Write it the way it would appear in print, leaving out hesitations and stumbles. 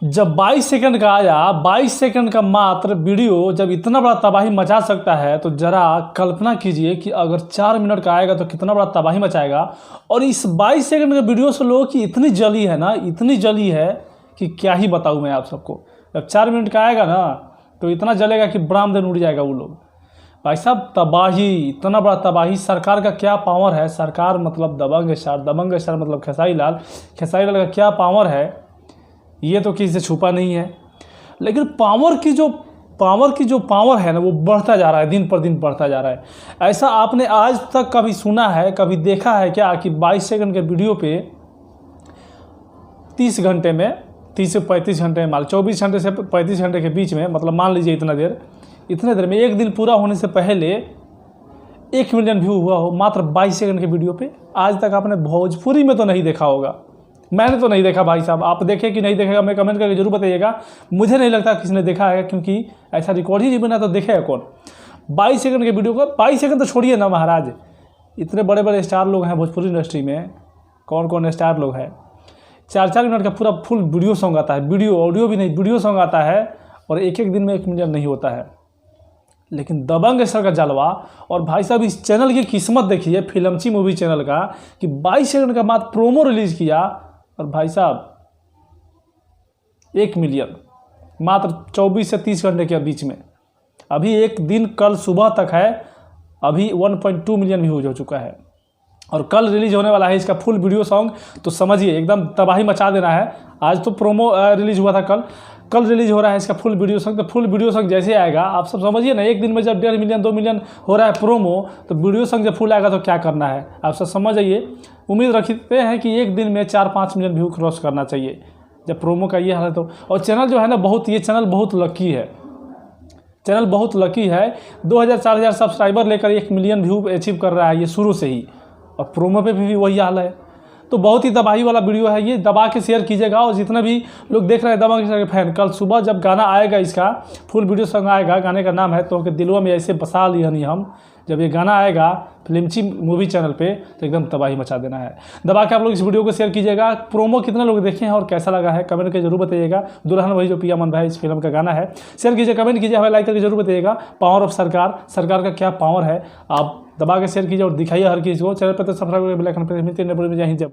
जब 22 सेकंड का आया, 22 सेकंड का मात्र वीडियो जब इतना बड़ा तबाही मचा सकता है तो ज़रा कल्पना कीजिए कि अगर 4 मिनट का आएगा तो कितना बड़ा तबाही मचाएगा। और इस 22 सेकंड के वीडियो से लोगों की इतनी जली है ना, इतनी जली है कि क्या ही बताऊँ मैं आप सबको। जब 4 मिनट का आएगा ना तो इतना जलेगा कि बरामदन उड़ जाएगा वो लोग। भाई साहब तबाही, इतना बड़ा तबाही। सरकार का क्या पावर है, सरकार मतलब दबंग स्टार मतलब खेसारी लाल का क्या पावर है ये तो किसी से छुपा नहीं है। लेकिन पावर की जो पावर है ना वो बढ़ता जा रहा है, दिन पर दिन बढ़ता जा रहा है। ऐसा आपने आज तक कभी सुना है, कभी देखा है क्या कि 22 सेकंड के वीडियो पे 30 घंटे में, 30 से 35 घंटे में, मान 24 घंटे से 35 घंटे के बीच में, मतलब मान लीजिए इतने देर में, एक दिन पूरा होने से पहले 1 मिलियन व्यू हुआ हो मात्र 22 सेकंड के वीडियो पे। आज तक आपने भोजपुरी में तो नहीं देखा होगा, मैंने तो नहीं देखा। भाई साहब आप देखे कि नहीं देखेगा, मैं कमेंट करके जरूर बताइएगा। मुझे नहीं लगता किसी ने देखा है, क्योंकि ऐसा रिकॉर्ड ही नहीं बना तो देखेगा कौन 22 सेकंड के वीडियो का। 22 सेकंड तो छोड़िए ना महाराज, इतने बड़े बड़े स्टार लोग हैं भोजपुरी इंडस्ट्री में। कौन कौन स्टार लोग हैं, 4-4 मिनट का पूरा फुल वीडियो सॉन्ग आता है, वीडियो ऑडियो भी नहीं, वीडियो सॉन्ग आता है, और एक दिन में 1 मिलियन नहीं होता है। लेकिन दबंग स्टार का जलवा। और भाई साहब इस चैनल की किस्मत देखिए, फिल्मची मूवी चैनल का, कि 22 सेकंड का बाद प्रोमो रिलीज़ किया और भाई साहब 1 मिलियन मात्र 24 से 30 घंटे के बीच में। अभी एक दिन कल सुबह तक है, अभी 1.2 मिलियन व्यूज हो चुका है। और कल रिलीज होने वाला है इसका फुल वीडियो सॉन्ग, तो समझिए एकदम तबाही मचा देना है। आज तो प्रोमो रिलीज हुआ था, कल रिलीज हो रहा है इसका फुल वीडियो सॉन्ग। तो फुल वीडियो सॉन्ग जैसे आएगा आप सब समझिए ना, एक दिन में जब 1.5 मिलियन 2 मिलियन हो रहा है प्रोमो, तो वीडियो सॉन्ग जब फुल आएगा तो क्या करना है आप सब समझ आइए। उम्मीद रखते हैं कि एक दिन में 4-5 मिलियन व्यू क्रॉस करना चाहिए जब प्रोमो का ये हाल है तो। और चैनल जो है ना ये चैनल बहुत लकी है, चैनल बहुत लकी है। 2000-4000 सब्सक्राइबर लेकर 1 मिलियन व्यू अचीव कर रहा है ये शुरू से ही, और प्रोमो पे भी वही हाल है। तो बहुत ही तबाही वाला वीडियो है ये, दबा के शेयर कीजिएगा। और जितना भी लोग देख रहे हैं दबंग स्टार के फैन, कल सुबह जब गाना आएगा, इसका फुल वीडियो सॉन्ग आएगा, गाने का नाम है तो उनके दिलों में ऐसे बसा लिया नहीं हम, जब ये गाना आएगा फिल्मची मूवी चैनल पे तो एकदम तबाही मचा देना है। दबा के आप लोग इस वीडियो को शेयर कीजिएगा। प्रोमो कितने लोग देखे हैं और कैसा लगा है कमेंट करके जरूर बताइएगा। दुल्हन वही जो पिया मन भाई इस फिल्म का गाना है, शेयर कीजिए, कमेंट कीजिए, हमें लाइक करके जरूर बताइएगा। पावर ऑफ सरकार का क्या पावर है, आप दबा के शेयर कीजिए और दिखाइए हर किसी को। चैनल पर तो सब्सक्राइब बेल आइकन पर मिलते हैं। जय हिंद।